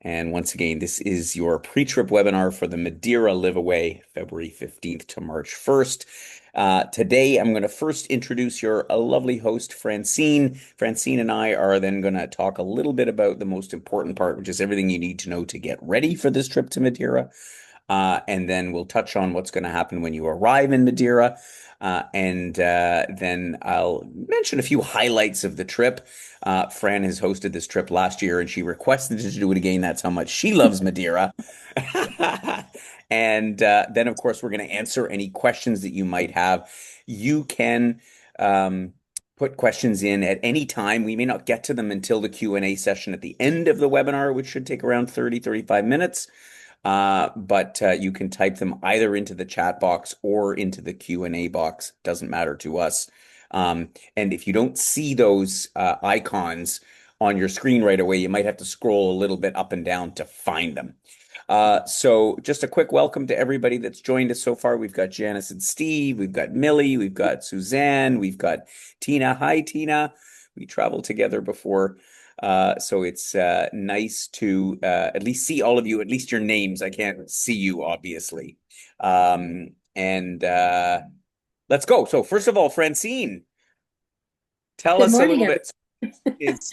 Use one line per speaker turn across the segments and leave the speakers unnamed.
And once again, this is your pre-trip webinar for the Madeira LiveAway February 15th to March 1st. Today, I'm going to first introduce your lovely host, Francine. Francine and I are then going to talk a little bit about the most important part, which is everything you need to know to get ready for this trip to Madeira. And then we'll touch on what's going to happen when you arrive in Madeira. And then I'll mention a few highlights of the trip. Fran has hosted this trip last year and she requested to do it again. That's how much she loves Madeira. And then, of course, we're going to answer any questions that you might have. You can put questions in at any time. We may not get to them until the Q&A session at the end of the webinar, which should take around 35 minutes. But you can type them either into the chat box or into the Q&A box. Doesn't matter to us. And if you don't see those icons on your screen right away, you might have to scroll a little bit up and down to find them. So just a quick welcome to everybody that's joined us so far. We've got Janice and Steve, we've got Millie, we've got Suzanne, we've got Tina. Hi, Tina. We traveled together before. So it's nice to at least see all of you, at least your names. I can't see you, obviously. And let's go. So first of all, Francine, tell
Good
us a
morning,
little
everyone.
bit. It's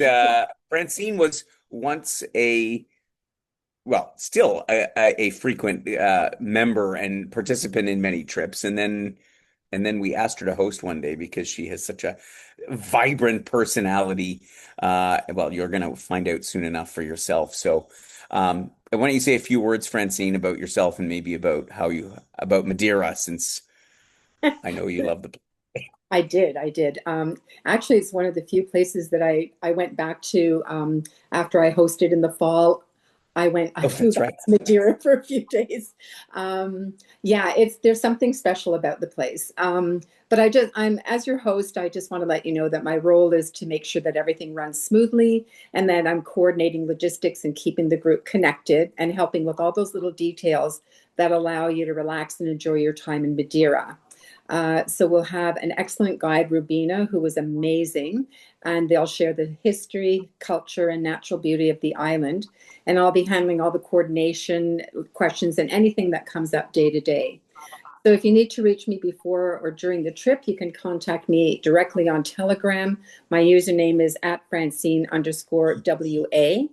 Francine was once still a frequent member and participant in many trips, and then we asked her to host one day because she has such a vibrant personality. Well, you're going to find out soon enough for yourself. So, why don't you say a few words, Francine, about yourself and maybe about Madeira, since I know you love the place.
I did. Actually, it's one of the few places that I went back to after I hosted in the fall. I
Oh,
flew
that's
back
right.
to Madeira for a few days. Yeah, there's something special about the place. But I'm as your host, I just want to let you know that my role is to make sure that everything runs smoothly and that I'm coordinating logistics and keeping the group connected and helping with all those little details that allow you to relax and enjoy your time in Madeira. So we'll have an excellent guide, Rubina, who was amazing, and they'll share the history, culture, and natural beauty of the island. And I'll be handling all the coordination questions and anything that comes up day to day. So if you need to reach me before or during the trip, you can contact me directly on Telegram. My username is at Francine_WA.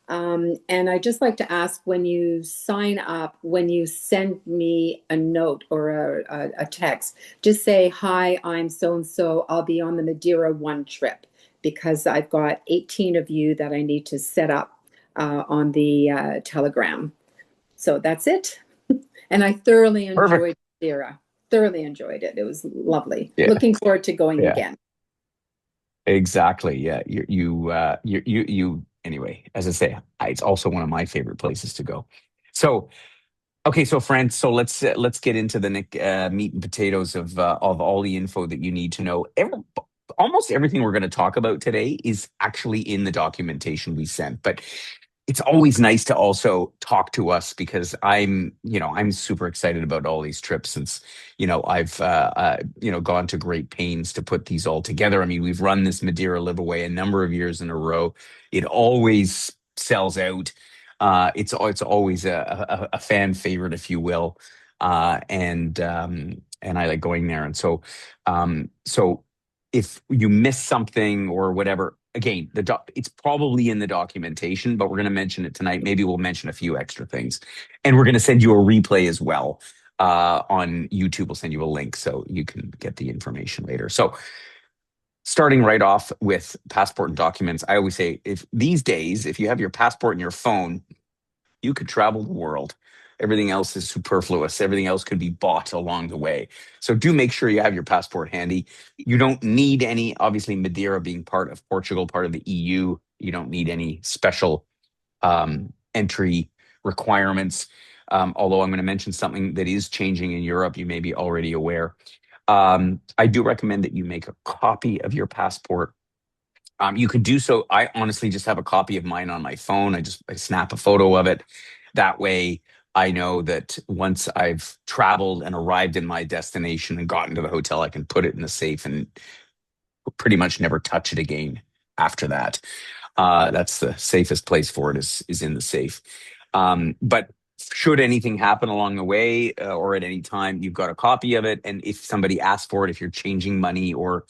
And I just like to ask, when you sign up, when you send me a note or a text, just say, "Hi, I'm so and so. I'll be on the Madeira one trip," because I've got 18 of you that I need to set up on the Telegram. So that's it. And I thoroughly
Perfect.
enjoyed Madeira. Thoroughly enjoyed it. It was lovely.
Yeah,
Looking forward to going
yeah,
again.
exactly. Yeah, you. Anyway, as I say, it's also one of my favorite places to go. So, okay, so Fran, so let's get into the meat and potatoes of all the info that you need to know. Almost everything we're going to talk about today is actually in the documentation we sent, but it's always nice to also talk to us because I'm super excited about all these trips since I've gone to great pains to put these all together. I mean, we've run this Madeira Live Away a number of years in a row. It always sells out. It's always a fan favorite, if you will, and I like going there. And so if you miss something or whatever, again, it's probably in the documentation, but we're going to mention it tonight. Maybe we'll mention a few extra things, and we're going to send you a replay as well on YouTube. We'll send you a link so you can get the information later. So starting right off with passport and documents, I always say, if these days, if you have your passport and your phone, you could travel the world. Everything else is superfluous. Everything else could be bought along the way. So do make sure you have your passport handy. You don't need any, obviously, Madeira being part of Portugal, part of the EU, you don't need any special entry requirements. Although I'm going to mention something that is changing in Europe, you may be already aware. I do recommend that you make a copy of your passport. You could do so. I honestly just have a copy of mine on my phone. I snap a photo of it. That way, I know that once I've traveled and arrived in my destination and gotten to the hotel, I can put it in the safe and pretty much never touch it again after that. That's the safest place for it is in the safe. But should anything happen along the way or at any time, you've got a copy of it. And if somebody asks for it, if you're changing money or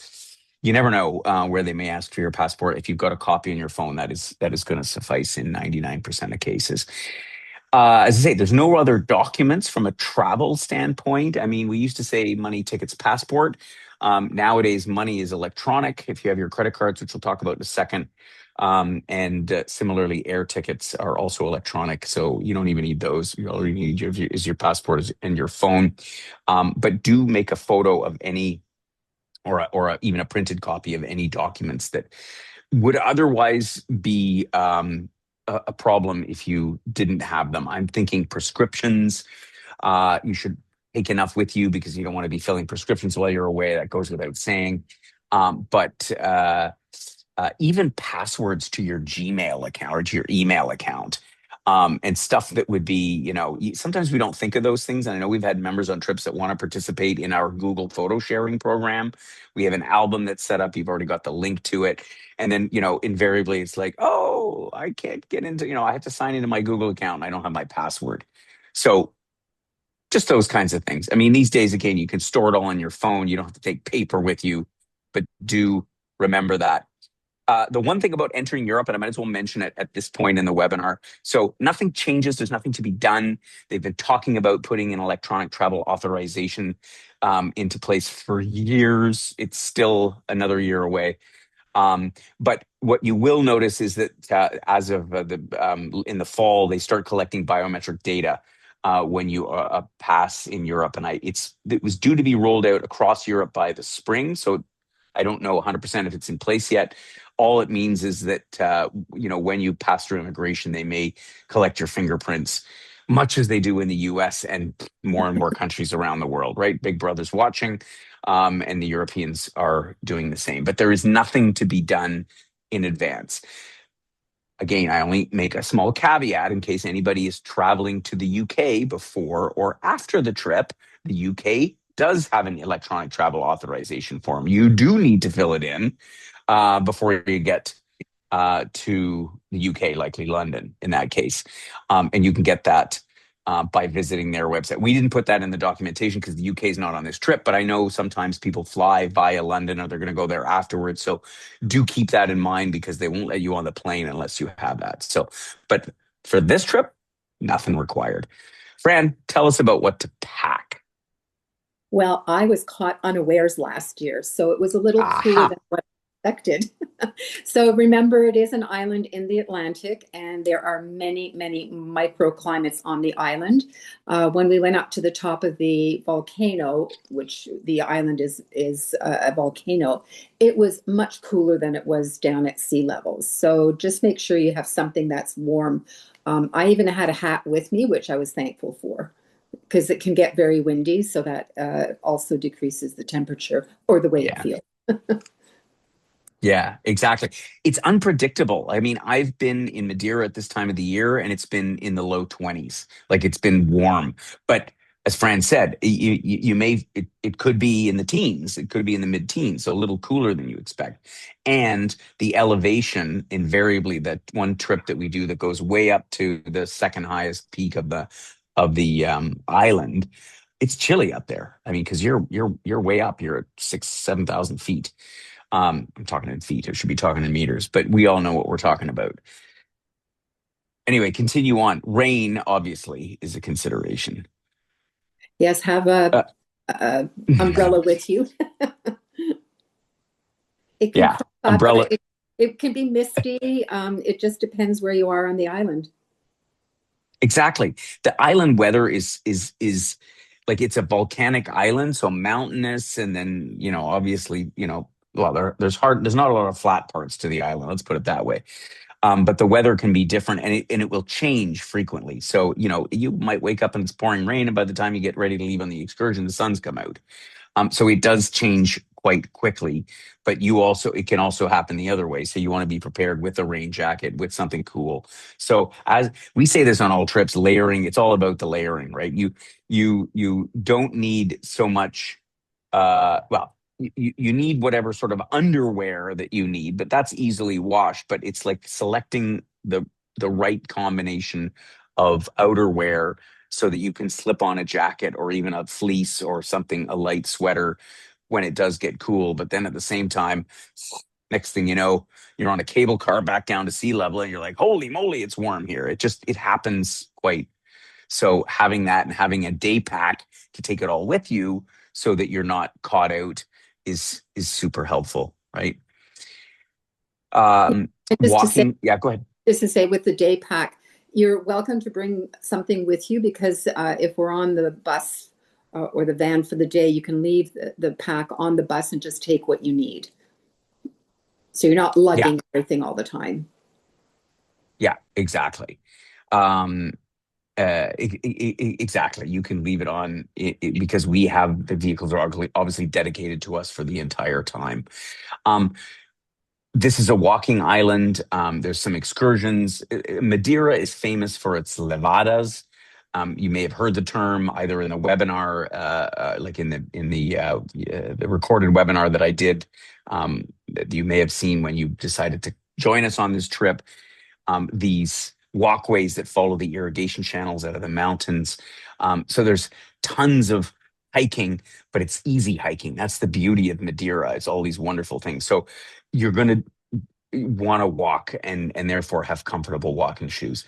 you never know where they may ask for your passport. If you've got a copy on your phone, that is going to suffice in 99% of cases. As I say, there's no other documents from a travel standpoint. I mean, we used to say money, tickets, passport. Nowadays, money is electronic if you have your credit cards, which we'll talk about in a second. And similarly, air tickets are also electronic, so you don't even need those. You already need your passport and your phone. But do make a photo of any even a printed copy of any documents that would otherwise be a problem if you didn't have them. I'm thinking prescriptions. You should take enough with you because you don't want to be filling prescriptions while you're away. That goes without saying. But even passwords to your Gmail account or to your email account. And stuff that would be, sometimes we don't think of those things. And I know we've had members on trips that want to participate in our Google photo sharing program. We have an album that's set up. You've already got the link to it. And then, invariably it's like, oh, I can't get into, I have to sign into my Google account and I don't have my password. So just those kinds of things. I mean, these days, again, you can store it all on your phone. You don't have to take paper with you, but do remember that. The one thing about entering Europe, and I might as well mention it at this point in the webinar. So nothing changes. There's nothing to be done. They've been talking about putting an electronic travel authorization into place for years. It's still another year away. But what you will notice is that as of in the fall, they start collecting biometric data when you pass in Europe, and it was due to be rolled out across Europe by the spring. So I don't know 100% if it's in place yet. All it means is that when you pass through immigration, they may collect your fingerprints, much as they do in the U.S. and more countries around the world. Right, Big Brother's watching. And the Europeans are doing the same. But there is nothing to be done in advance. Again, I only make a small caveat in case anybody is traveling to the UK before or after the trip. The UK does have an electronic travel authorization form. You do need to fill it in before you get to the UK, likely London in that case. And you can get that by visiting their website. We didn't put that in the documentation because the UK is not on this trip, but I know sometimes people fly via London or they're going to go there afterwards. So do keep that in mind because they won't let you on the plane unless you have that. So, but for this trip, nothing required. Fran, tell us about what to pack.
Well, I was caught unawares last year, so it was a little cooler
Aha.
than what I expected. So remember, it is an island in the Atlantic, and there are many, many microclimates on the island. When we went up to the top of the volcano, which the island is a volcano, it was much cooler than it was down at sea level. So just make sure you have something that's warm. I even had a hat with me, which I was thankful for because it can get very windy, so that also decreases the temperature or the way it
Yeah.
feels.
Yeah, exactly. It's unpredictable. I mean, I've been in Madeira at this time of the year and it's been in the low 20s. Like it's been warm. But as Fran said, it could be in the teens. It could be in the mid-teens, so a little cooler than you expect. And the elevation, invariably, that one trip that we do that goes way up to the second highest peak of the island, it's chilly up there. I mean, because you're way up. You're at 7,000 feet. I'm talking in feet. I should be talking in meters, but we all know what we're talking about. Anyway, continue on. Rain, obviously, is a consideration.
Yes, have
Uh,
a umbrella with you. It can
yeah,
crop up.
umbrella.
It can be misty. It just depends where you are on the island.
Exactly. The island weather is like it's a volcanic island, so mountainous, and then obviously, well, there's not a lot of flat parts to the island. Let's put it that way. But the weather can be different and it will change frequently. So, you might wake up and it's pouring rain, and by the time you get ready to leave on the excursion, the sun's come out. So it does change quite quickly, but it can also happen the other way. So you want to be prepared with a rain jacket, with something cool. So as we say this on all trips, layering, it's all about the layering, right? You don't need so much, well, you need whatever sort of underwear that you need, but that's easily washed. But it's like selecting the right combination of outerwear so that you can slip on a jacket or even a fleece or something, a light sweater when it does get cool. But then at the same time, next thing you know, you're on a cable car back down to sea level and you're like, holy moly, it's warm here. It happens quite. So having that and having a day pack to take it all with you so that you're not caught out is super helpful, right?
And
Walking, yeah, go ahead.
just to say with the day pack, you're welcome to bring something with you because if we're on the bus or the van for the day, you can leave the pack on the bus and just take what you need. So you're not
Yeah,
lugging everything all the time.
yeah, exactly. Um, exactly. You can leave it on because we have the vehicles are obviously dedicated to us for the entire time. Um, this is a walking island. There's some excursions. Madeira is famous for its levadas. You may have heard the term either in a webinar, like the recorded webinar that I did, that you may have seen when you decided to join us on this trip. These walkways that follow the irrigation channels out of the mountains. So there's tons of hiking, but it's easy hiking. That's the beauty of Madeira. It's all these wonderful things. So you're going to want to walk and therefore have comfortable walking shoes.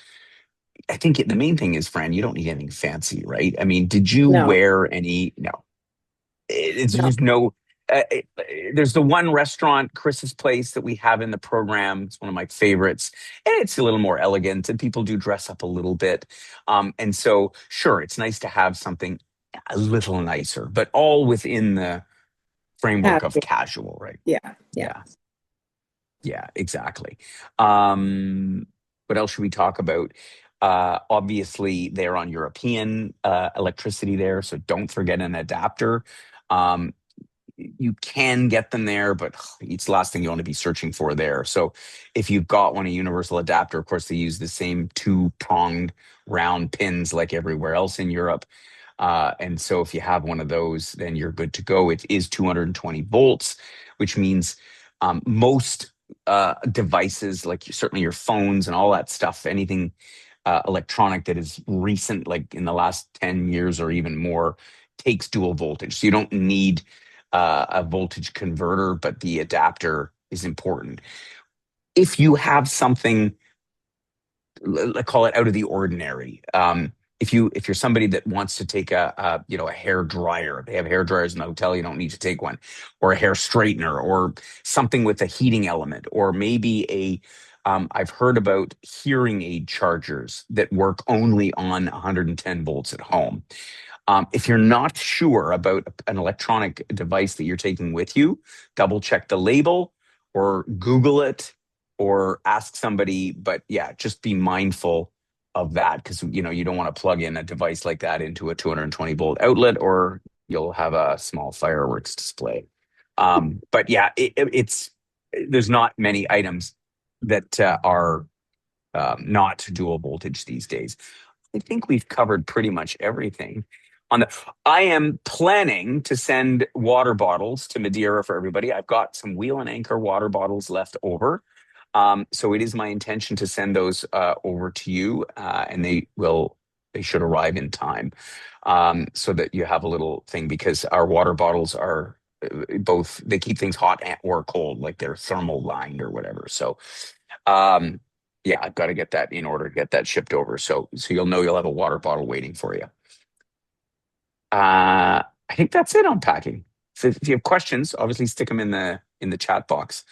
I think the main thing is, Fran, you don't need anything fancy, right? I mean, did you
No,
wear any? No,
no.
there's no. There's the one restaurant, Chris's Place, that we have in the program. It's one of my favorites, and it's a little more elegant, and people do dress up a little bit. And so, sure, it's nice to have something a little nicer, but all within the framework of casual, right?
Yeah, yeah.
Yeah. Yeah, exactly. Um, what else should we talk about? Obviously, they're on European electricity there, so don't forget an adapter. Um, you can get them there, but it's the last thing you want to be searching for there. So if you've got one, a universal adapter, of course, they use the same two-pronged round pins like everywhere else in Europe. And so if you have one of those, then you're good to go. It is 220 volts, which means most devices, like certainly your phones and all that stuff, anything electronic that is recent, like in the last 10 years or even more, takes dual voltage. So you don't need a voltage converter, but the adapter is important. If you have something, let's call it out of the ordinary. If you're somebody that wants to take a hair dryer, they have hair dryers in the hotel, you don't need to take one, or a hair straightener, or something with a heating element, or maybe I've heard about hearing aid chargers that work only on 110 volts at home. If you're not sure about an electronic device that you're taking with you, double check the label or Google it or ask somebody. But yeah, just be mindful of that because you don't want to plug in a device like that into a 220-volt outlet or you'll have a small fireworks display. But yeah, it's there's not many items that are not dual voltage these days. I think we've covered pretty much everything. On the, I am planning to send water bottles to Madeira for everybody. I've got some Wheel and Anchor water bottles left over. So it is my intention to send those over to you, and they should arrive in time, so that you have a little thing because our water bottles are both they keep things hot or cold, like they're thermal lined or whatever. So um, yeah, I've got to get that in order to get that shipped over. So you'll know you'll have a water bottle waiting for you. I think that's it on packing. So if you have questions, obviously stick them in the chat box.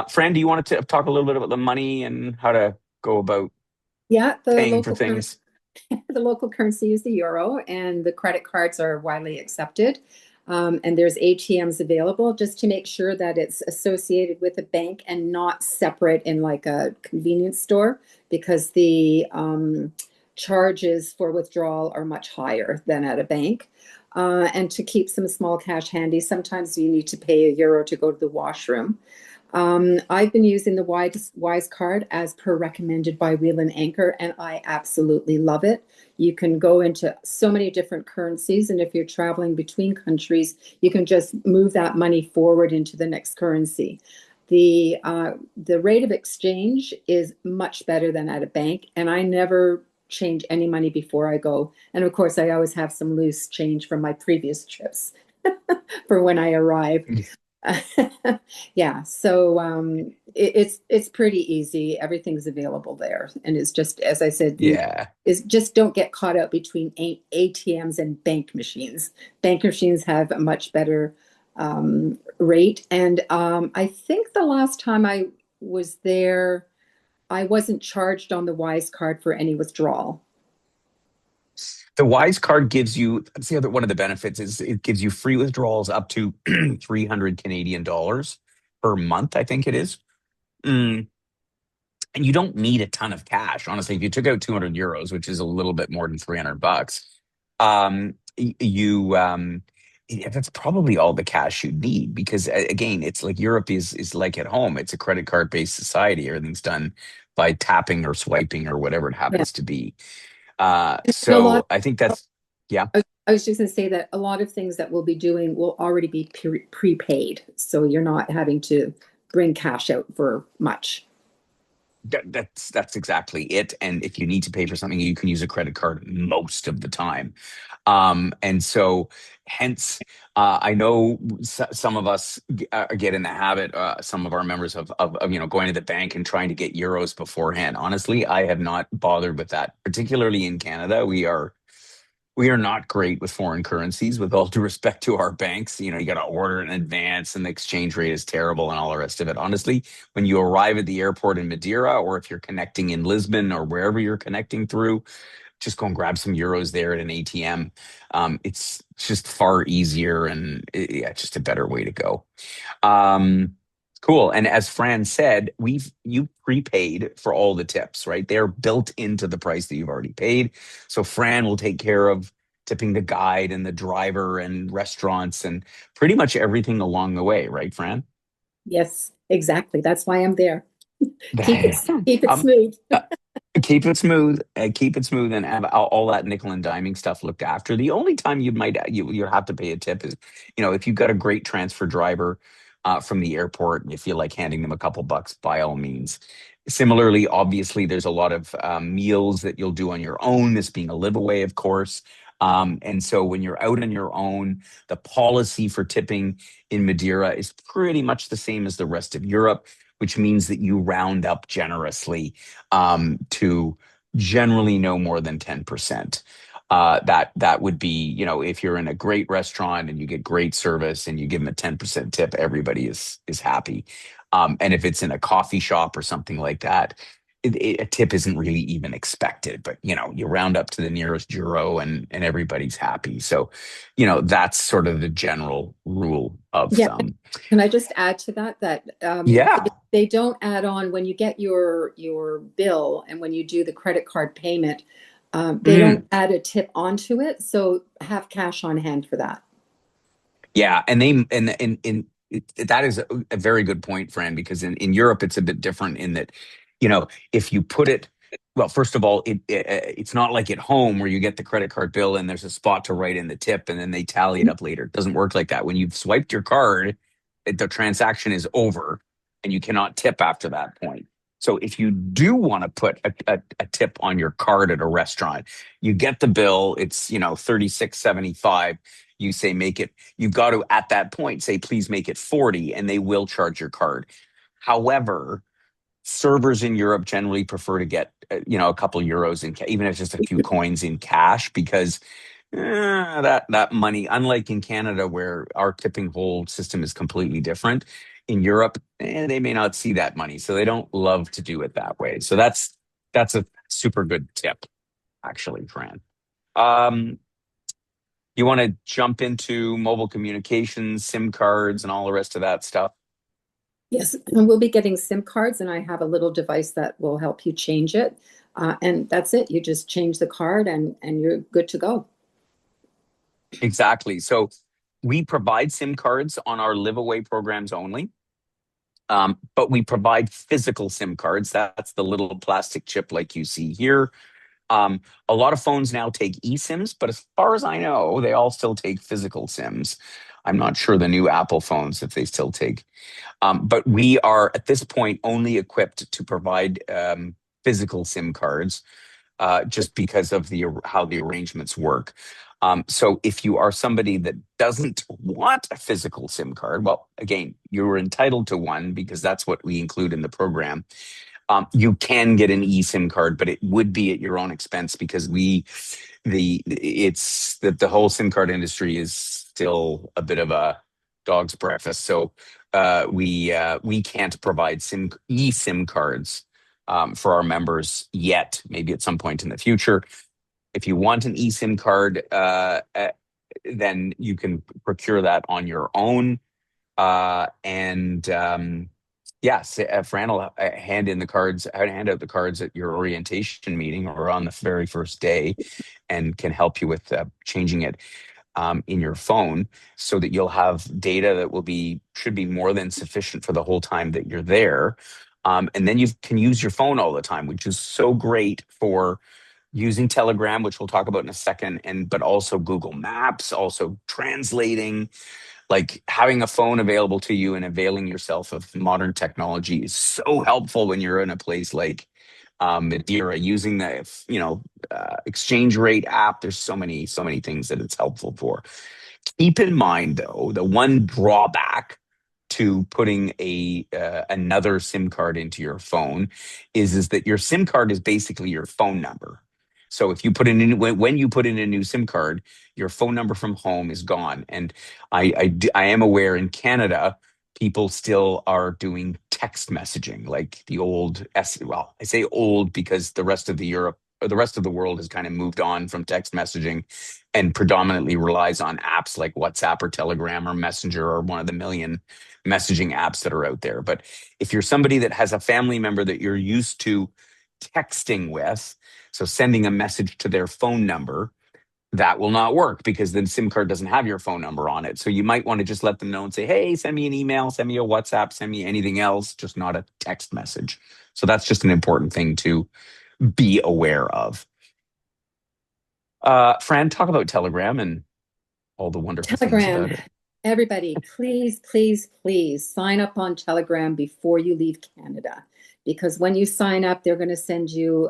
Fran, do you want to talk a little bit about the money and how to go about
Yeah,
paying for things?
the local currency is the euro, and the credit cards are widely accepted. And there's ATMs available just to make sure that it's associated with a bank and not separate in like a convenience store because the charges for withdrawal are much higher than at a bank. And to keep some small cash handy, sometimes you need to pay a euro to go to the washroom. I've been using the Wise card as per recommended by Wheel and Anchor, and I absolutely love it. You can go into so many different currencies, and if you're traveling between countries, you can just move that money forward into the next currency. The rate of exchange is much better than at a bank, and I never change any money before I go. And of course, I always have some loose change from my previous trips for when I arrive. Yeah, so it's pretty easy. Everything's available there, and it's just as I said, the
Yeah.
is just don't get caught out between ATMs and bank machines. Bank machines have a much better rate, and I think the last time I was there, I wasn't charged on the Wise card for any withdrawal.
The Wise card gives you, that's the other one of the benefits is it gives you free withdrawals up to 300 Canadian dollars per month, I think it is. Mm, and you don't need a ton of cash. Honestly, if you took out 200 euros, which is a little bit more than 300 bucks, you yeah, that's probably all the cash you need because again, it's like Europe is like at home. It's a credit card based society. Everything's done by tapping or swiping or whatever it
Yeah,
happens to be.
and a lot.
So I think that's yeah.
I was just going to say that a lot of things that we'll be doing will already be prepaid, so you're not having to bring cash out for much.
That's exactly it. And if you need to pay for something, you can use a credit card most of the time. And so, hence, I know some of us get in the habit. Some of our members of going to the bank and trying to get euros beforehand. Honestly, I have not bothered with that, particularly in Canada. We are not great with foreign currencies, with all due respect to our banks. You got to order in advance and the exchange rate is terrible and all the rest of it. Honestly, when you arrive at the airport in Madeira, or if you're connecting in Lisbon or wherever you're connecting through, just go and grab some euros there at an ATM. It's just far easier and yeah, just a better way to go. Um, cool. And as Fran said, you prepaid for all the tips, right? They're built into the price that you've already paid. So Fran will take care of tipping the guide and the driver and restaurants and pretty much everything along the way, right, Fran?
Yes, exactly. That's why I'm there. Keep it
um,
smooth.
uh, keep it smooth, and have all that nickel and diming stuff looked after. The only time you have to pay a tip is, if you've got a great transfer driver from the airport and you feel like handing them a couple bucks, by all means. Similarly, obviously, there's a lot of meals that you'll do on your own. This being a live away, of course. And so when you're out on your own, the policy for tipping in Madeira is pretty much the same as the rest of Europe, which means that you round up generously to generally no more than 10%. That would be, if you're in a great restaurant and you get great service and you give them a 10% tip, everybody is happy. And if it's in a coffee shop or something like that, a tip isn't really even expected, but you round up to the nearest euro and everybody's happy. So, that's sort of the general rule of
Yeah.
thumb.
Can I just add to that
Yeah.
they don't add on when you get your bill and when you do the credit card payment, they don't
Mm.
add a tip onto it. So have cash on hand for that.
Yeah, and they and in that is a very good point, Fran, because in Europe it's a bit different in that, if you put it, well, first of all, it's not like at home where you get the credit card bill and there's a spot to write in the tip and then they tally it up later. It doesn't work like that. When you've swiped your card, the transaction is over and you cannot tip after that point. So if you do want to put a tip on your card at a restaurant, you get the bill, it's 36.75. You say make it, you've got to at that point say please make it 40 and they will charge your card. However, servers in Europe generally prefer to get a couple euros in even if it's just a few coins in cash because that money, unlike in Canada where our tipping hold system is completely different, in Europe they may not see that money, so they don't love to do it that way. So that's a super good tip, actually, Fran. Um, you want to jump into mobile communications, SIM cards, and all the rest of that stuff?
Yes, and we'll be getting SIM cards, and I have a little device that will help you change it. And that's it. You just change the card and you're good to go.
Exactly. So we provide SIM cards on our live away programs only. But we provide physical SIM cards. That's the little plastic chip like you see here. A lot of phones now take eSIMs, but as far as I know, they all still take physical SIMs. I'm not sure the new Apple phones if they still take. But we are at this point only equipped to provide physical SIM cards, just because of the how the arrangements work. So if you are somebody that doesn't want a physical SIM card, well, again, you're entitled to one because that's what we include in the program. You can get an eSIM card, but it would be at your own expense because it's that the whole SIM card industry is still a bit of a dog's breakfast. So we can't provide eSIM cards for our members yet. Maybe at some point in the future. If you want an eSIM card, then you can procure that on your own. And Yes, Fran will hand out the cards at your orientation meeting or on the very first day, and can help you with changing it in your phone so that you'll have data that should be more than sufficient for the whole time that you're there. And then you can use your phone all the time, which is so great for using Telegram, which we'll talk about in a second, but also Google Maps, also translating. Like having a phone available to you and availing yourself of modern technology is so helpful when you're in a place like Madeira, using the exchange rate app. There's so many things that it's helpful for. Keep in mind, though, the one drawback to putting another SIM card into your phone is that your SIM card is basically your phone number. So if you put in when you put in a new SIM card, your phone number from home is gone. And I am aware in Canada, people still are doing text messaging, like the old well, I say old because the rest of the rest of the world has kind of moved on from text messaging and predominantly relies on apps like WhatsApp or Telegram or Messenger or one of the million messaging apps that are out there. But if you're somebody that has a family member that you're used to texting with, so sending a message to their phone number, that will not work because the SIM card doesn't have your phone number on it. So you might want to just let them know and say, hey, send me an email, send me a WhatsApp, send me anything else, just not a text message. So that's just an important thing to be aware of. Fran, talk about Telegram and all the wonderful things
Telegram.
about it.
Everybody, please, please, please sign up on Telegram before you leave Canada. Because when you sign up, they're going to send you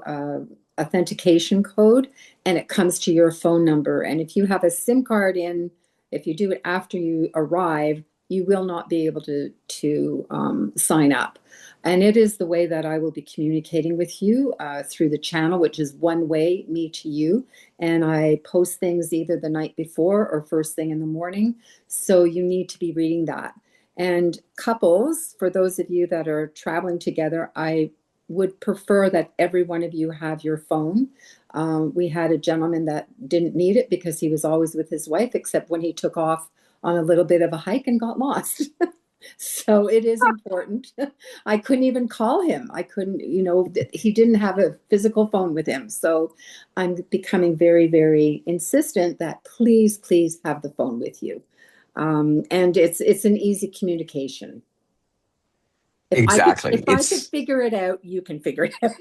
authentication code and it comes to your phone number. And if you have a SIM card in, if you do it after you arrive, you will not be able to sign up. And it is the way that I will be communicating with you through the channel, which is one way, me to you. And I post things either the night before or first thing in the morning. So you need to be reading that. And couples, for those of you that are traveling together, I would prefer that every one of you have your phone. We had a gentleman that didn't need it because he was always with his wife, except when he took off on a little bit of a hike and got lost. So it is important. I couldn't even call him. I couldn't, he didn't have a physical phone with him. So I'm becoming very, very insistent that please, please have the phone with you. And it's an easy communication.
Exactly.
If I could figure it out, you can figure it out.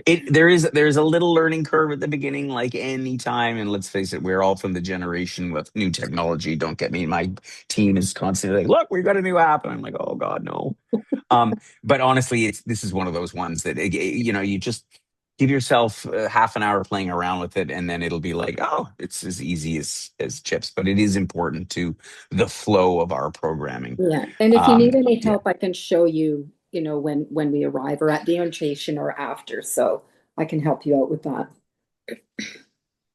There's a little learning curve at the beginning, like any time. And let's face it, we're all from the generation with new technology. Don't get me. My team is constantly like, look, we got a new app. And I'm like, oh God, no. But honestly, this is one of those ones that, you just give yourself half an hour playing around with it, and then it'll be like, oh, it's as easy as chips. But it is important to the flow of our programming.
Yeah. And if you need any
Yeah.
help, I can show you, when we arrive or at the orientation or after. So I can help you out with that.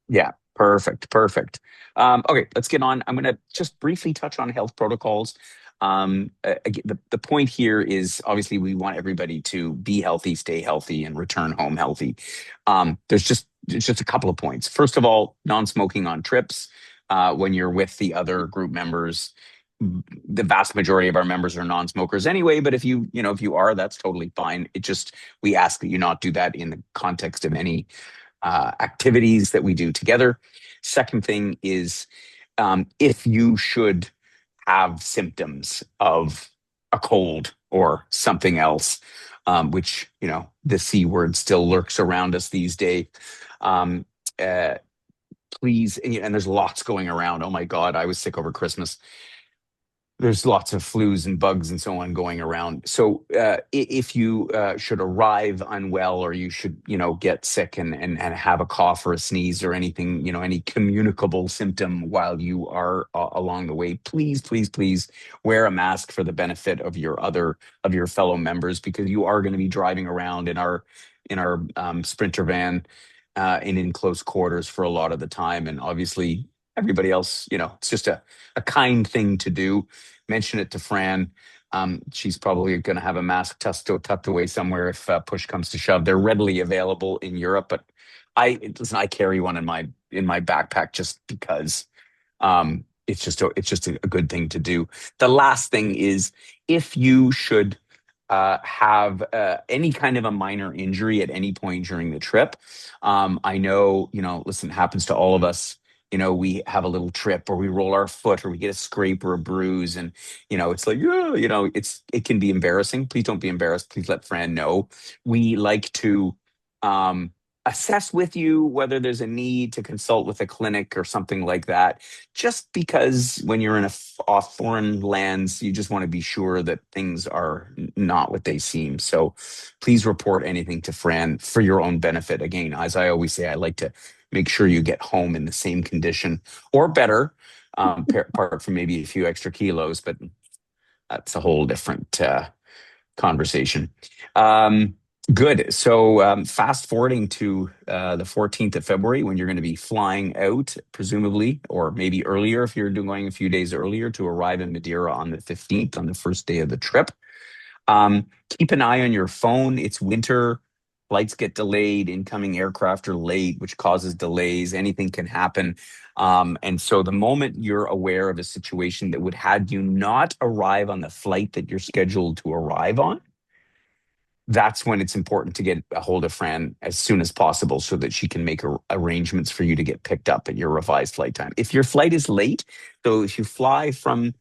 Yeah, perfect, perfect. Okay, let's get on. I'm going to just briefly touch on health protocols. Again, the point here is obviously we want everybody to be healthy, stay healthy, and return home healthy. There's just a couple of points. First of all, non-smoking on trips. When you're with the other group members, the vast majority of our members are non-smokers anyway. But if you are, that's totally fine. We ask that you not do that in the context of any activities that we do together. Second thing is, if you should have symptoms of a cold or something else, which, the C word still lurks around us these days. Um, uh, Please, and there's lots going around. Oh my God, I was sick over Christmas. There's lots of flus and bugs and so on going around. So if you should arrive unwell, or you should, get sick and have a cough or a sneeze or anything, any communicable symptom while you are along the way, please, please, please wear a mask for the benefit of your fellow members, because you are going to be driving around in our Sprinter van and in close quarters for a lot of the time. And obviously, everybody else, it's just a kind thing to do. Mention it to Fran. She's probably going to have a mask tucked away somewhere if push comes to shove. They're readily available in Europe, but I carry one in my backpack just because it's just a good thing to do. The last thing is, if you should have any kind of a minor injury at any point during the trip. I know, listen, it happens to all of us. We have a little trip, or we roll our foot, or we get a scrape or a bruise, and it's like, "Oh," it can be embarrassing. Please don't be embarrassed. Please let Fran know. We like to um, assess with you whether there's a need to consult with a clinic or something like that. Just because when you're in off foreign lands, you just want to be sure that things are not what they seem. So please report anything to Fran for your own benefit. Again, as I always say, I like to make sure you get home in the same condition or better, apart from maybe a few extra kilos, but that's a whole different conversation. Um, Good. So, fast forwarding to the 14th of February, when you're going to be flying out, presumably, or maybe earlier if you're going a few days earlier, to arrive in Madeira on the 15th, on the first day of the trip. Keep an eye on your phone. It's winter. Flights get delayed. Incoming aircraft are late, which causes delays. Anything can happen. And so the moment you're aware of a situation that would had you not arrive on the flight that you're scheduled to arrive on, that's when it's important to get a hold of Fran as soon as possible, so that she can make arrangements for you to get picked up at your revised flight time. If your flight is late, so if you fly from,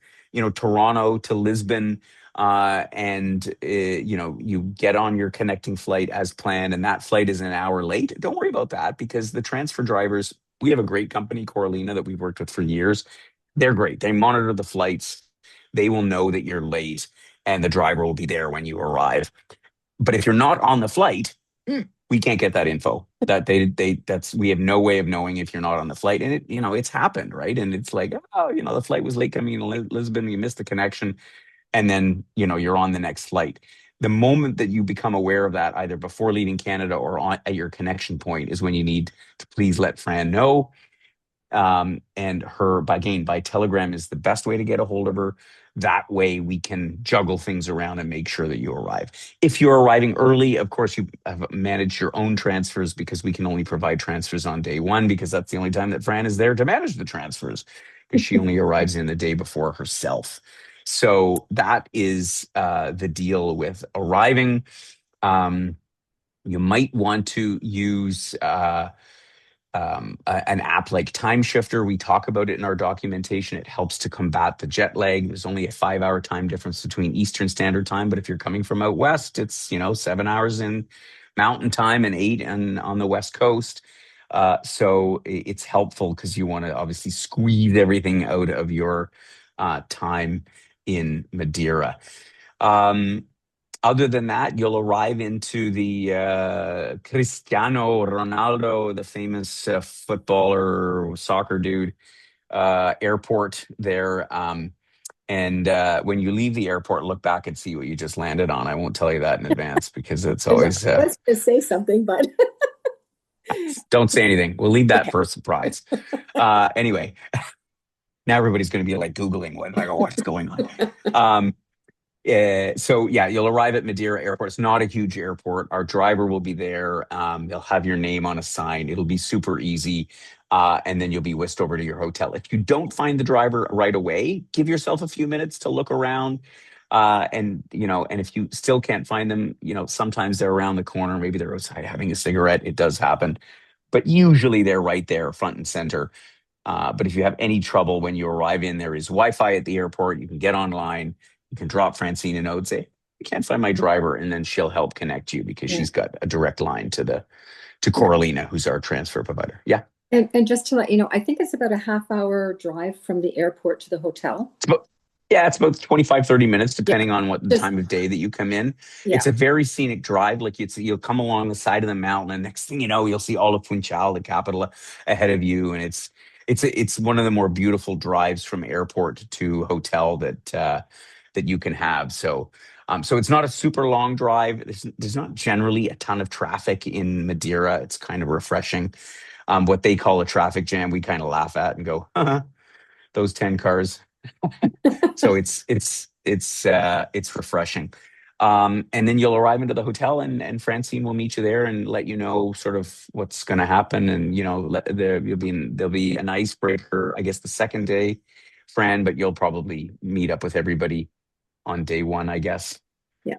Toronto to Lisbon, and you get on your connecting flight as planned, and that flight is an hour late, don't worry about that, because the transfer drivers, we have a great company, Coralina, that we've worked with for years. They're great. They monitor the flights. They will know that you're late, and the driver will be there when you arrive. But if you're not on the flight, we can't get that info. That's we have no way of knowing if you're not on the flight. And it's happened, right? And it's like, oh, the flight was late coming in Lisbon, you missed the connection, and then you're on the next flight. The moment that you become aware of that, either before leaving Canada or at your connection point, is when you need to please let Fran know. And her, by telegram, is the best way to get a hold of her. That way we can juggle things around and make sure that you arrive. If you're arriving early, of course, you have managed your own transfers, because we can only provide transfers on day one, because that's the only time that Fran is there to manage the transfers, because she only arrives in the day before herself. So that is the deal with arriving. You might want to use an app like Time Shifter. We talk about it in our documentation. It helps to combat the jet lag. There's only a 5-hour time difference between Eastern Standard Time, but if you're coming from out west, it's 7 hours in Mountain Time and 8 on the West Coast. So it's helpful, because you want to obviously squeeze everything out of your time in Madeira. Other than that, you'll arrive into the Cristiano Ronaldo, the famous footballer, soccer dude, airport there. And when you leave the airport, look back and see what you just landed on. I won't tell you that in advance, because it's
I know.
always
Let's just say something, but
don't say anything. We'll leave that
okay.
for a surprise. Anyway, now everybody's going to be like Googling what's going on. So yeah, you'll arrive at Madeira Airport. It's not a huge airport. Our driver will be there. They'll have your name on a sign. It'll be super easy. And then you'll be whisked over to your hotel. If you don't find the driver right away, give yourself a few minutes to look around. And if you still can't find them, sometimes they're around the corner. Maybe they're outside having a cigarette. It does happen. But usually they're right there, front and center. But if you have any trouble when you arrive in, there is Wi-Fi at the airport. You can get online. You can drop Francine a note, say, "I can't find my driver," and then she'll help connect you because
Yeah.
she's got a direct line to
Yeah.
Coralina, who's our transfer provider. Yeah.
And just to let you know, I think it's about a half-hour drive from the airport to the hotel.
It's about, yeah, it's about 25, 30 minutes,
Yeah.
depending on what the
Just,
time of day that you come in. It's
yeah.
a very scenic drive. Like you'll come along the side of the mountain, and next thing you know, you'll see all of Funchal, the capital, ahead of you. And it's one of the more beautiful drives from airport to hotel that you can have. So it's not a super long drive. There's not generally a ton of traffic in Madeira. It's kind of refreshing. What they call a traffic jam, we kind of laugh at and go, those 10 cars. So it's refreshing. And then you'll arrive into the hotel, and Francine will meet you there and let you know sort of what's going to happen. And there'll be an icebreaker, I guess, the second day, Fran, but you'll probably meet up with everybody on day one, I guess,
Yeah.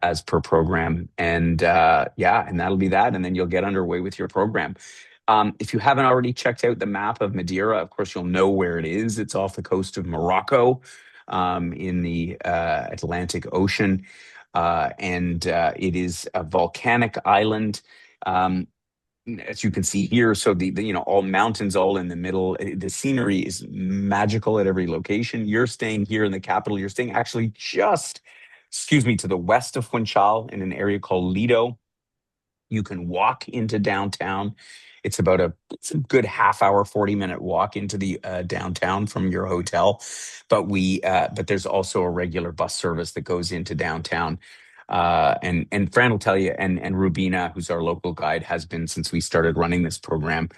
as per program. And yeah, and that'll be that. And then you'll get underway with your program. If you haven't already checked out the map of Madeira, of course, you'll know where it is. It's off the coast of Morocco, in the Atlantic Ocean. And it is a volcanic island. Um, as you can see here, so all mountains all in the middle. The scenery is magical at every location. You're staying here in the capital. You're staying actually just, excuse me, to the west of Funchal in an area called Lido. You can walk into downtown. It's a good half hour, 40-minute walk into the downtown from your hotel. But there's also a regular bus service that goes into downtown. And Fran will tell you, and Rubina, who's our local guide, has been since we started running this program.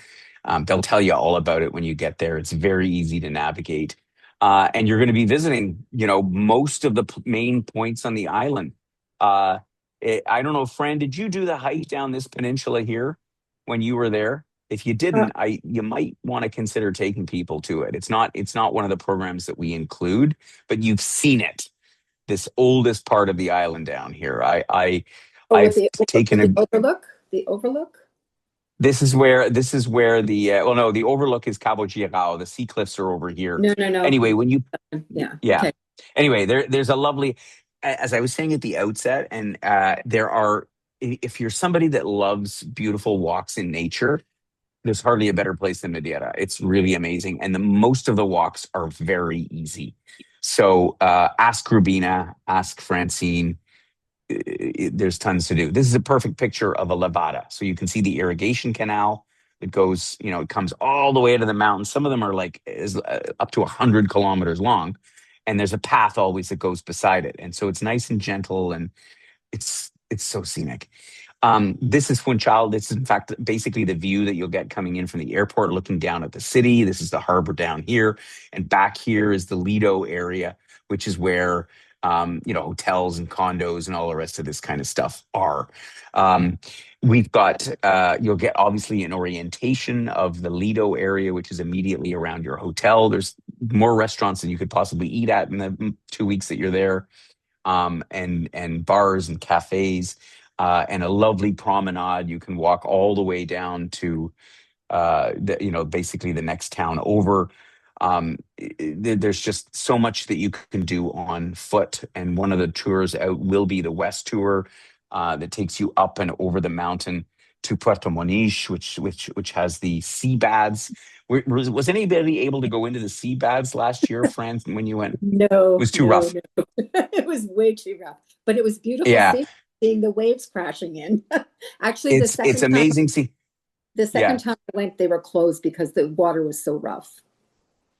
They'll tell you all about it when you get there. It's very easy to navigate. And you're going to be visiting, most of the main points on the island. Uh, I don't know, Fran, did you do the hike down this peninsula here when you were there? If you
Uh,
didn't, you might want to consider taking people to it. It's not one of the programs that we include, but you've seen it. This oldest part of the island down here.
oh,
I've taken
with the
a
overlook, the overlook.
this is where the well, no, the overlook is Cabo Girao. The sea cliffs are over here.
No, no, no.
Anyway, when you
Yeah.
yeah.
Okay.
Anyway, there's a lovely, as I was saying at the outset, and there are, if you're somebody that loves beautiful walks in nature, there's hardly a better place than Madeira. It's really amazing, and the most of the walks are very easy. So ask Rubina, ask Francine. There's tons to do. This is a perfect picture of a levada. So you can see the irrigation canal. It goes, it comes all the way to the mountain. Some of them are like up to 100 kilometers long, and there's a path always that goes beside it. And so it's nice and gentle, and it's so scenic. This is Funchal. This is, in fact, basically the view that you'll get coming in from the airport, looking down at the city. This is the harbor down here, and back here is the Lido area, which is where hotels and condos and all the rest of this kind of stuff are. Um, we've got you'll get obviously an orientation of the Lido area, which is immediately around your hotel. There's more restaurants than you could possibly eat at in the 2 weeks that you're there, and bars and cafes, and a lovely promenade. You can walk all the way down to basically the next town over. There's just so much that you can do on foot, and one of the tours out will be the West Tour, that takes you up and over the mountain to Puerto Moniz, which has the sea baths. Was anybody able to go into the sea baths last year, Fran, when you went? It
No,
was too
no,
rough.
no. It was way too rough, but it was beautiful
Yeah,
seeing the waves crashing in. Actually,
it's amazing. See,
the second
yeah.
time I went, they were closed because the water was so rough.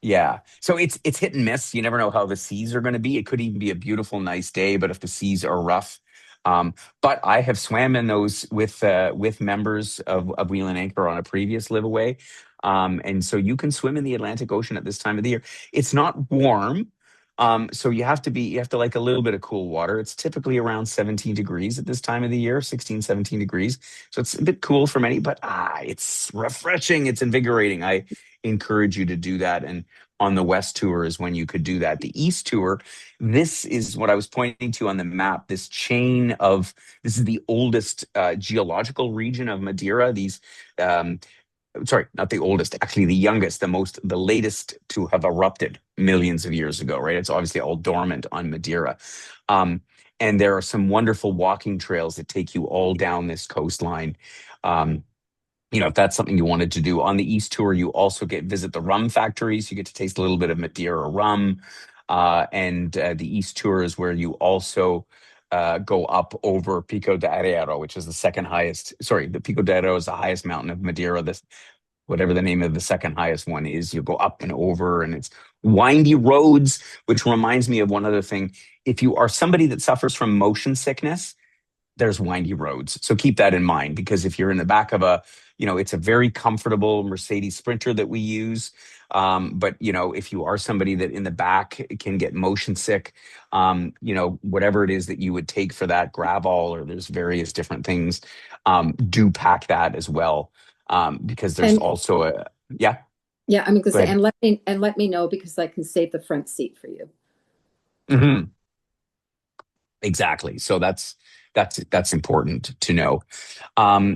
Yeah. So it's hit and miss. You never know how the seas are going to be. It could even be a beautiful, nice day, but if the seas are rough, but I have swam in those with members of Wheel and Anchor on a previous liveaway, and so you can swim in the Atlantic Ocean at this time of the year. It's not warm, so you have to like a little bit of cool water. It's typically around 17 degrees at this time of the year, 16, 17 degrees. So it's a bit cool for many, but it's refreshing. It's invigorating. I encourage you to do that. And on the West Tour is when you could do that. The East Tour, this is what I was pointing to on the map. This is the oldest geological region of Madeira. Um, sorry, not the oldest, actually the youngest, the latest to have erupted millions of years ago, right? It's obviously all dormant on Madeira. Um, and there are some wonderful walking trails that take you all down this coastline. Um, if that's something you wanted to do on the East Tour, you also visit the rum factories. You get to taste a little bit of Madeira rum. And the East Tour is where you also go up over Pico de Arreiro, which is the second highest. Sorry, the Pico de Arreiro is the highest mountain of Madeira. This, whatever the name of the second highest one is, you go up and over, and it's windy roads, which reminds me of one other thing. If you are somebody that suffers from motion sickness, there's windy roads. So keep that in mind, because if you're in the back of it's a very comfortable Mercedes Sprinter that we use. But if you are somebody that in the back can get motion sick, whatever it is that you would take for that, gravel, or there's various different things, do pack that as well. Because there's
And
also yeah,
yeah, I'm going to
go
say,
ahead.
and let me know because I can save the front seat for you.
Mhm. Exactly. So that's important to know.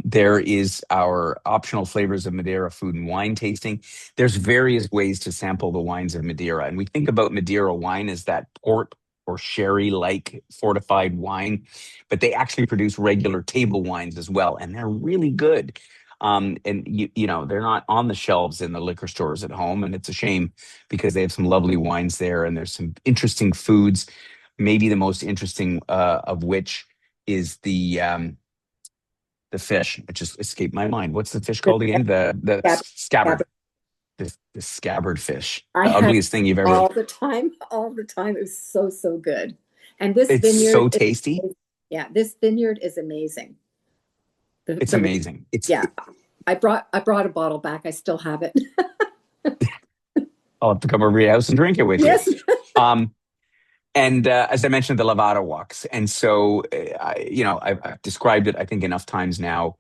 There is our optional flavors of Madeira food and wine tasting. There's various ways to sample the wines of Madeira, and we think about Madeira wine as that port or sherry-like fortified wine, but they actually produce regular table wines as well, and they're really good. And they're not on the shelves in the liquor stores at home, and it's a shame because they have some lovely wines there, and there's some interesting foods. Maybe the most interesting of which is the fish, which just escaped my mind. What's the fish
The
called again? The
scabbard,
scabbard.
scabbard.
The scabbard fish.
I
The
had
ugliest thing you've ever.
all the time, all the time. It was so, so good. And this
It's so
vineyard
tasty.
yeah, this vineyard is amazing. The,
It's
the,
amazing.
yeah, I brought a bottle back. I still have it.
I'll have to come over to your house and drink it with you.
Yes.
Um, and as I mentioned, the Lavada walks. And so, I've described it, I think, enough times now.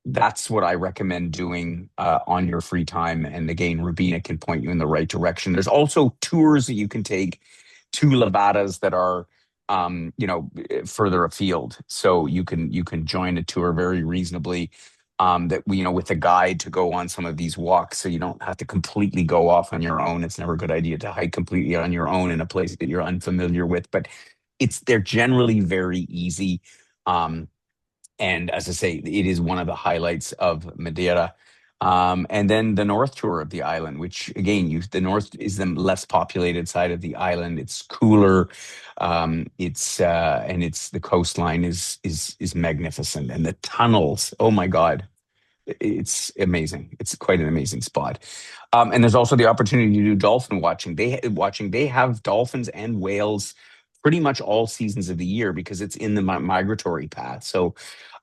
That's what I recommend doing on your free time. And again, Rubina can point you in the right direction. There's also tours that you can take to Lavadas that are, further afield. So you can join a tour very reasonably. That with a guide to go on some of these walks, so you don't have to completely go off on your own. It's never a good idea to hike completely on your own in a place that you're unfamiliar with, but they're generally very easy. Um, and as I say, it is one of the highlights of Madeira. And then the North Tour of the island, which again, the North is the less populated side of the island. It's cooler. It's the coastline is magnificent, and the tunnels. Oh my God, it's amazing. It's quite an amazing spot. And there's also the opportunity to do dolphin watching. They have dolphins and whales pretty much all seasons of the year because it's in the migratory path. So,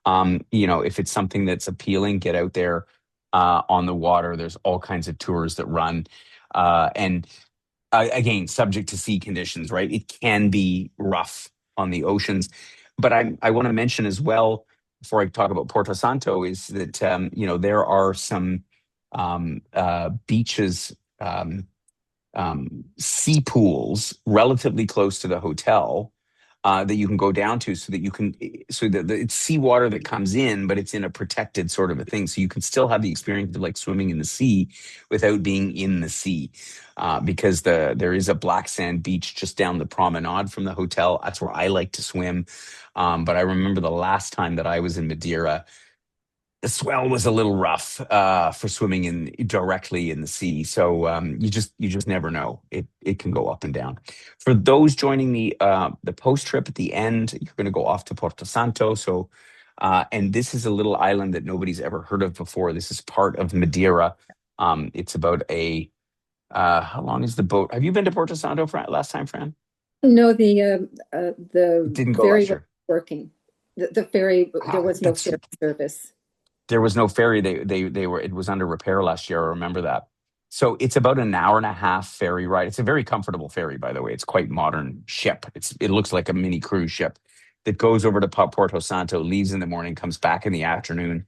if it's something that's appealing, get out there on the water. There's all kinds of tours that run, and again, subject to sea conditions, right? It can be rough on the oceans. But I want to mention as well, before I talk about Porto Santo, is that, there are some beaches, sea pools relatively close to the hotel that you can go down to, so that it's seawater that comes in, but it's in a protected sort of a thing. So you can still have the experience of like swimming in the sea without being in the sea. Because there is a black sand beach just down the promenade from the hotel. That's where I like to swim. But I remember the last time that I was in Madeira, the swell was a little rough for swimming in directly in the sea. So you just never know. It can go up and down. For those joining the post trip at the end, you're going to go off to Porto Santo. So and this is a little island that nobody's ever heard of before. This is part of Madeira. It's about a how long is the boat? Have you been to Porto Santo, last time, Fran?
No, the
Didn't go
ferry
last
was
year.
working. The ferry, there was no
That's
ferry service.
There was no ferry. They were It was under repair last year. I remember that. So it's about an hour and a half ferry ride. It's a very comfortable ferry, by the way. It's quite modern ship. It looks like a mini cruise ship that goes over to Porto Santo, leaves in the morning, comes back in the afternoon.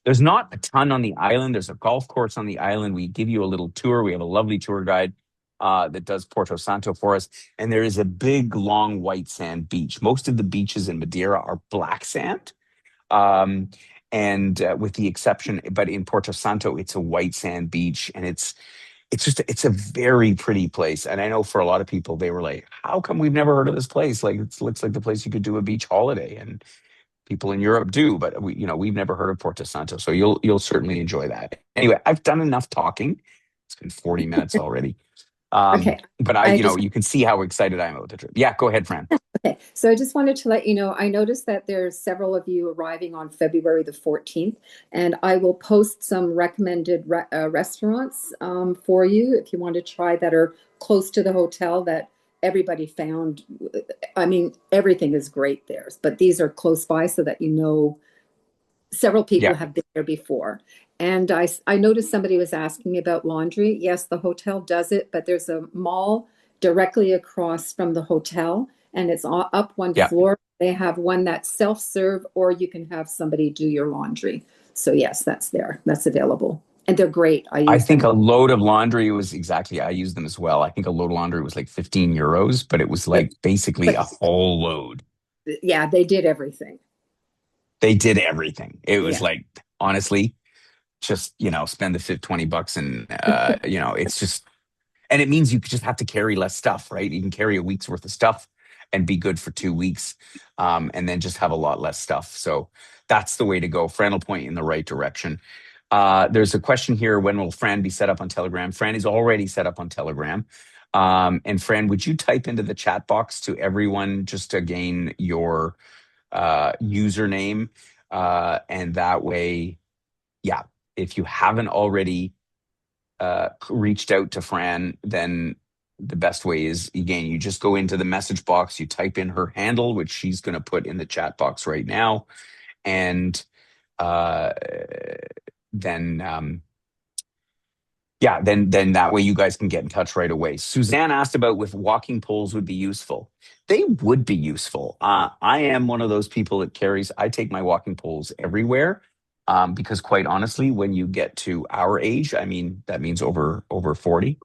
There's not a ton on the island. There's a golf course on the island. We give you a little tour. We have a lovely tour guide that does Porto Santo for us. And there is a big, long white sand beach. Most of the beaches in Madeira are black sand. Um, and with the exception, but in Porto Santo, it's a white sand beach, and it's a very pretty place. And I know for a lot of people, they were like, "How come we've never heard of this place? Like, it looks like the place you could do a beach holiday." And people in Europe do, but we've never heard of Porto Santo, so you'll certainly enjoy that. Anyway, I've done enough talking. It's been 40 minutes already.
Okay.
But
I just
you can see how excited I am about the trip. Yeah, go ahead, Fran.
Okay, so I just wanted to let you know, I noticed that there's several of you arriving on February the 14th, and I will post some recommended restaurants for you if you want to try that are close to the hotel that everybody found. I mean, everything is great there, but these are close by so that you know several people
Yeah,
have been there before. And I noticed somebody was asking me about laundry. Yes, the hotel does it, but there's a mall directly across from the hotel, and it's up one
yeah.
floor. They have one that's self-serve, or you can have somebody do your laundry. So yes, that's there. That's available. And they're great. I
I
use
think
them.
a load of laundry was exactly, I used them as well. I think a load of laundry was like 15 euros, but it was
But
like basically
but
a whole load.
yeah, they did everything.
They did everything. It was
Yeah.
like, honestly, just, spend the $20 and, it's just, and it means you just have to carry less stuff, right? You can carry a week's worth of stuff and be good for 2 weeks, and then just have a lot less stuff. So that's the way to go. Fran will point you in the right direction. There's a question here: when will Fran be set up on Telegram? Fran is already set up on Telegram. And Fran, would you type into the chat box to everyone just to gain your username? And that way, yeah, if you haven't already reached out to Fran, then the best way is, again, you just go into the message box, you type in her handle, which she's going to put in the chat box right now, and uh, then yeah, then that way you guys can get in touch right away. Suzanne asked about if walking poles would be useful. They would be useful. I am one of those people that carries. I take my walking poles everywhere. Because quite honestly, when you get to our age, I mean, that means over 40,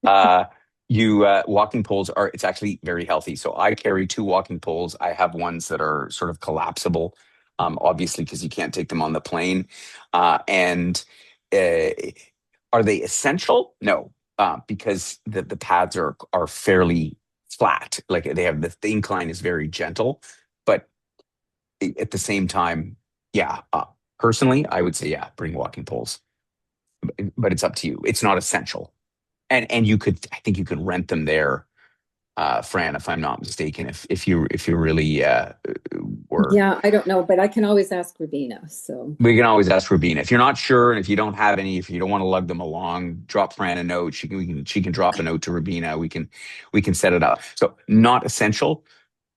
uh, you walking poles are, it's actually very healthy. So I carry two walking poles. I have ones that are sort of collapsible, obviously because you can't take them on the plane. And uh, are they essential? No, because the pads are fairly flat. Like they have, the incline is very gentle, but at the same time, yeah. Personally, I would say, yeah, bring walking poles, but it's up to you. It's not essential. And you could, I think you could rent them there, Fran, if I'm not mistaken, if you really were.
Yeah, I don't know, but I can always ask Rubina. So
We can always ask Rubina if you're not sure, and if you don't have any, if you don't want to lug them along, drop Fran a note. She can drop a note to Rubina. We can set it up. So not essential,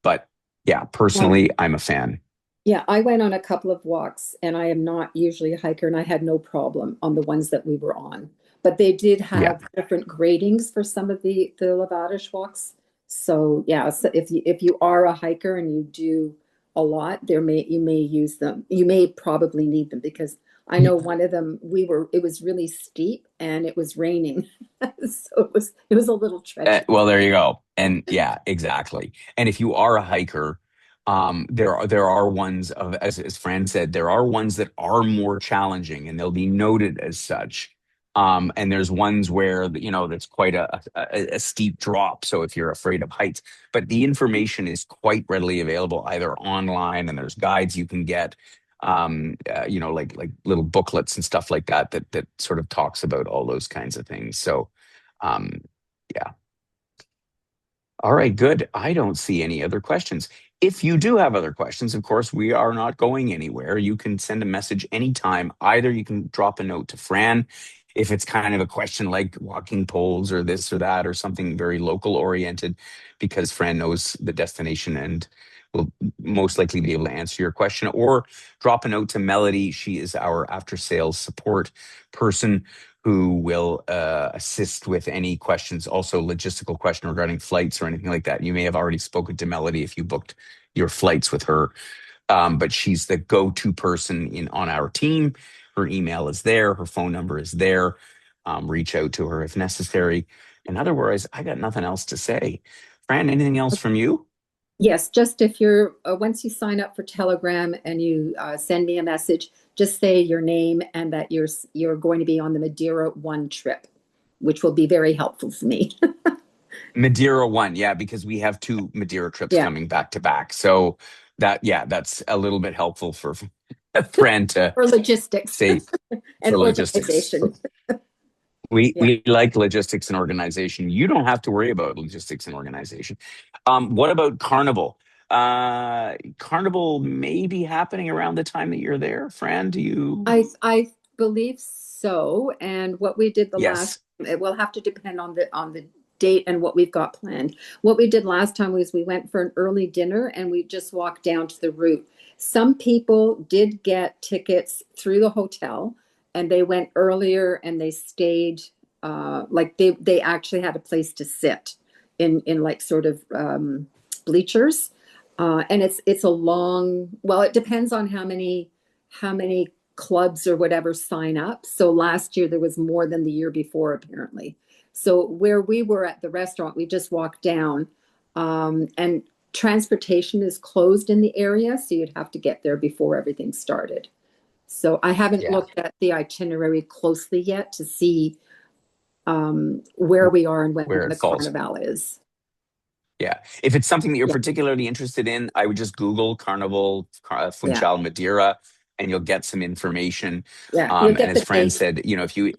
but yeah,
um,
personally, I'm a fan.
yeah, I went on a couple of walks and I am not usually a hiker and I had no problem on the ones that we were on. But they did
Yeah.
have different gradings for some of the Lavadosh walks. So yeah, so if you are a hiker and you do a lot, you may use them. You may probably need them because I know one of them it was really steep and it was raining. So it was a little treacherous.
Well, there you go. And yeah, exactly. And if you are a hiker, there are ones of, as Fran said, there are ones that are more challenging, and they'll be noted as such. And there's ones where that's quite a steep drop. So if you're afraid of heights, but the information is quite readily available either online, and there's guides you can get. Like little booklets and stuff like that sort of talks about all those kinds of things. So um, yeah. All right, good. I don't see any other questions. If you do have other questions, of course, we are not going anywhere. You can send a message anytime. Either you can drop a note to Fran if it's kind of a question like walking poles or this or that or something very local oriented, because Fran knows the destination and will most likely be able to answer your question. Or drop a note to Melody. She is our after sales support person who will assist with any questions, also logistical question regarding flights or anything like that. You may have already spoken to Melody if you booked your flights with her, but she's the go-to person on our team. Her email is there, her phone number is there. Reach out to her if necessary. And otherwise, I got nothing else to say. Fran, anything else from you?
Yes, just if you're once you sign up for Telegram and you send me a message, just say your name and that you're going to be on the Madeira one trip, which will be very helpful for me.
Madeira one, yeah, because we have two Madeira trips
Yeah,
coming back to back. So that's a little bit helpful for a friend to
for logistics
say
and
for logistics.
organization. Yeah.
We like logistics and organization. You don't have to worry about logistics and organization. What about Carnival? Carnival may be happening around the time that you're there. Fran, do you?
I believe so. And what we did the last,
Yes.
it will have to depend on the date and what we've got planned. What we did last time was we went for an early dinner and we just walked down to the route. Some people did get tickets through the hotel and they went earlier and they stayed like they actually had a place to sit in like sort of bleachers. And it's a long, well, it depends on how many clubs or whatever sign up. So last year there was more than the year before, apparently. So where we were at the restaurant, we just walked down, and transportation is closed in the area, so you'd have to get there before everything started. So I haven't
Yeah.
looked at the itinerary closely yet to see where we are and when
Where it
the
falls.
carnival is.
Yeah. If it's something that you're
Yeah,
particularly interested in, I would just Google Carnival
yeah,
Funchal Madeira and you'll get some information.
yeah. You'll
And
get
as
the
Fran
date.
said, if you,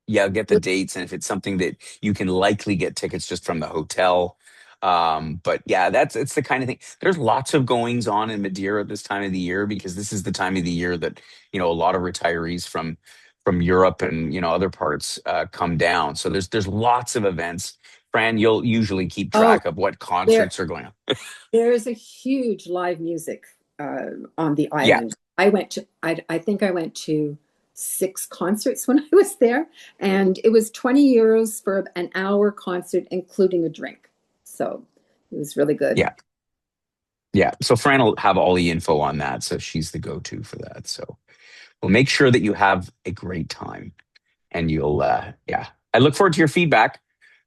yeah, get the dates. And if it's something that you can likely get tickets just from the hotel. But yeah, it's the kind of thing. There's lots of goings on in Madeira this time of the year because this is the time of the year that, a lot of retirees from Europe and, other parts come down. So there's lots of events. Fran, you'll usually keep
Oh,
track of what
there
concerts are going on.
there is a huge live music on the
Yeah.
island. I think I went to six concerts when I was there, and it was 20 euros for an hour concert, including a drink. So it was really good.
Yeah. Yeah. So Fran will have all the info on that. So she's the go-to for that. So we'll make sure that you have a great time. And you'll yeah, I look forward to your feedback.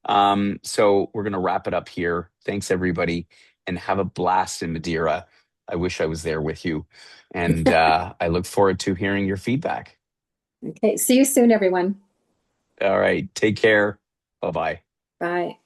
So we're going to wrap it up here. Thanks everybody, and have a blast in Madeira. I wish I was there with you, and I look forward to hearing your feedback.
Okay, see you soon, everyone.
All right, take care. Bye bye.
Bye.